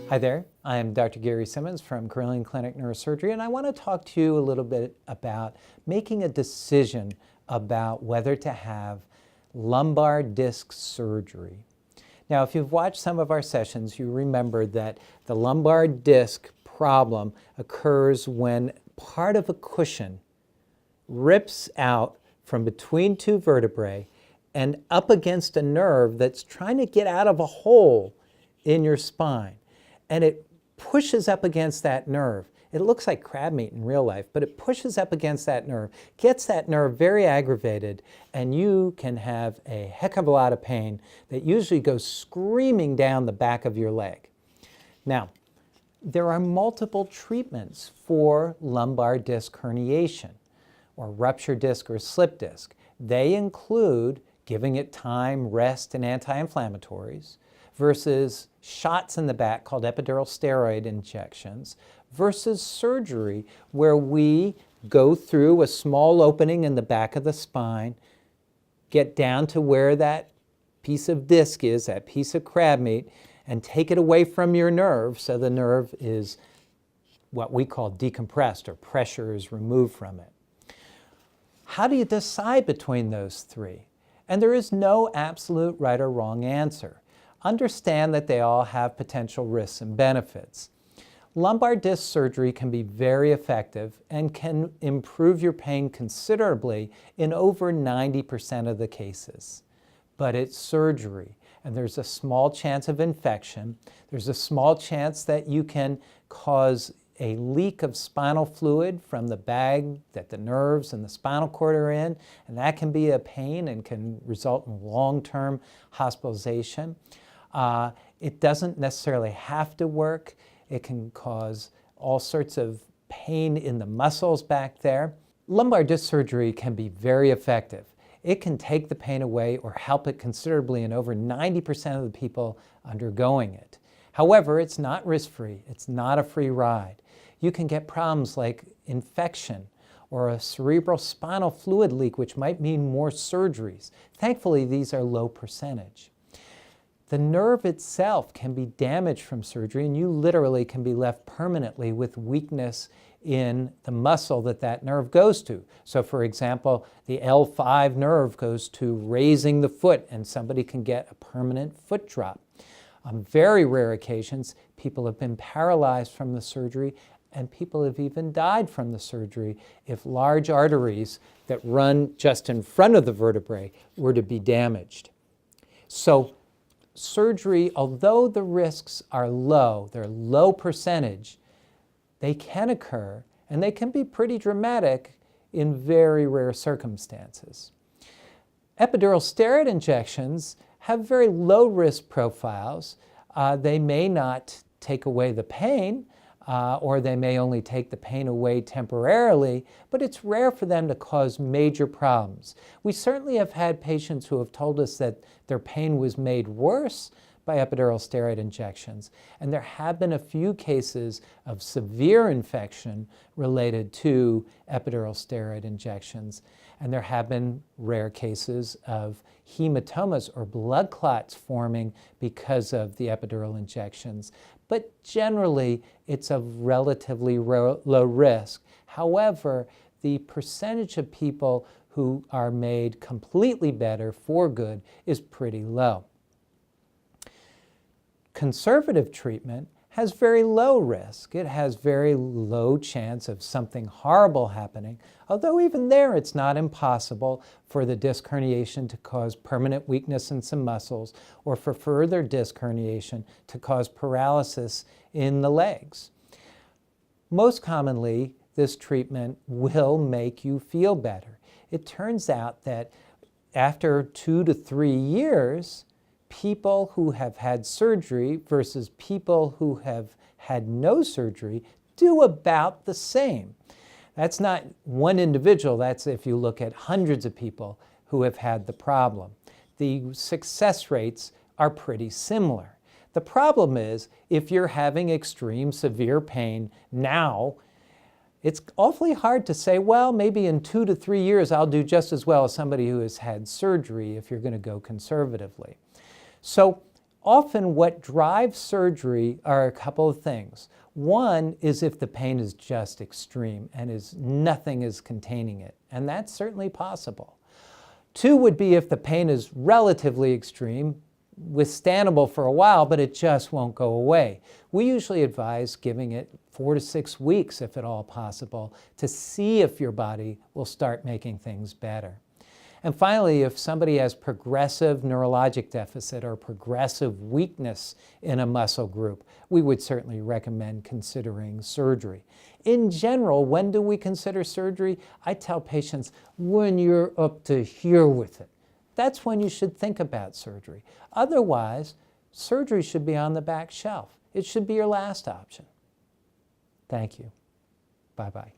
Hi there, I'm Dr. Gary Simmons from Carilion Clinic Neurosurgery, and I want to talk to you a little bit about making a decision about whether to have lumbar disc surgery. Now, if you've watched some of our sessions, you remember that the lumbar disc problem occurs when part of a cushion rips out from between two vertebrae and up against a nerve that's trying to get out of a hole in your spine. And it pushes up against that nerve. It looks like crab meat in real life, but it pushes up against that nerve, gets that nerve very aggravated, and you can have a heck of a lot of pain that usually goes screaming down the back of your leg. Now, there are multiple treatments for lumbar disc herniation, or ruptured disc or slip disc. They include giving it time, rest, and anti-inflammatories, versus shots in the back called epidural steroid injections, versus surgery where we go through a small opening in the back of the spine, get down to where that piece of disc is, that piece of crab meat, and take it away from your nerve so the nerve is what we call decompressed, or pressure is removed from it. How do you decide between those three? And there is no absolute right or wrong answer. Understand that they all have potential risks and benefits. Lumbar disc surgery can be very effective and can improve your pain considerably in over 90% of the cases. But it's surgery, and there's a small chance of infection. There's a small chance that you can cause a leak of spinal fluid from the bag that the nerves and the spinal cord are in, and that can be a pain and can result in long-term hospitalization. It doesn't necessarily have to work. It can cause all sorts of pain in the muscles back there. Lumbar disc surgery can be very effective. It can take the pain away or help it considerably in over 90% of the people undergoing it. However, it's not risk-free. It's not a free ride. You can get problems like infection or a cerebral spinal fluid leak, which might mean more surgeries. Thankfully, these are low percentage. The nerve itself can be damaged from surgery, and you literally can be left permanently with weakness in the muscle that that nerve goes to. So for example, the L5 nerve goes to raising the foot, and somebody can get a permanent foot drop. On very rare occasions, people have been paralyzed from the surgery, and people have even died from the surgery if large arteries that run just in front of the vertebrae were to be damaged. So surgery, although the risks are low, they're low percentage, they can occur, and they can be pretty dramatic in very rare circumstances. Epidural steroid injections have very low risk profiles. They may not take away the pain, or they may only take the pain away temporarily, but it's rare for them to cause major problems. We certainly have had patients who have told us that their pain was made worse by epidural steroid injections, and there have been a few cases of severe infection related to epidural steroid injections, and there have been rare cases of hematomas or blood clots forming because of the epidural injections. But generally, it's of relatively low risk. However, the percentage of people who are made completely better for good is pretty low. Conservative treatment has very low risk. It has very low chance of something horrible happening, although even there it's not impossible for the disc herniation to cause permanent weakness in some muscles, or for further disc herniation to cause paralysis in the legs. Most commonly, this treatment will make you feel better. It turns out that after 2 to 3 years, people who have had surgery versus people who have had no surgery do about the same. That's not one individual, that's if you look at hundreds of people who have had the problem. The success rates are pretty similar. The problem is, if you're having extreme severe pain now, it's awfully hard to say, well, maybe in 2 to 3 years I'll do just as well as somebody who has had surgery if you're going to go conservatively. So Often what drives surgery are a couple of things. One is if the pain is just extreme and nothing is containing it, and that's certainly possible. Two would be if the pain is relatively extreme, withstandable for a while, but it just won't go away. We usually advise giving it 4 to 6 weeks, if at all possible, to see if your body will start making things better. And finally, if somebody has progressive neurologic deficit or progressive weakness in a muscle group, we would certainly recommend considering surgery. In general, when do we consider surgery? I tell patients, when you're up to here with it. That's when you should think about surgery. Otherwise, surgery should be on the back shelf. It should be your last option. Thank you. Bye-bye.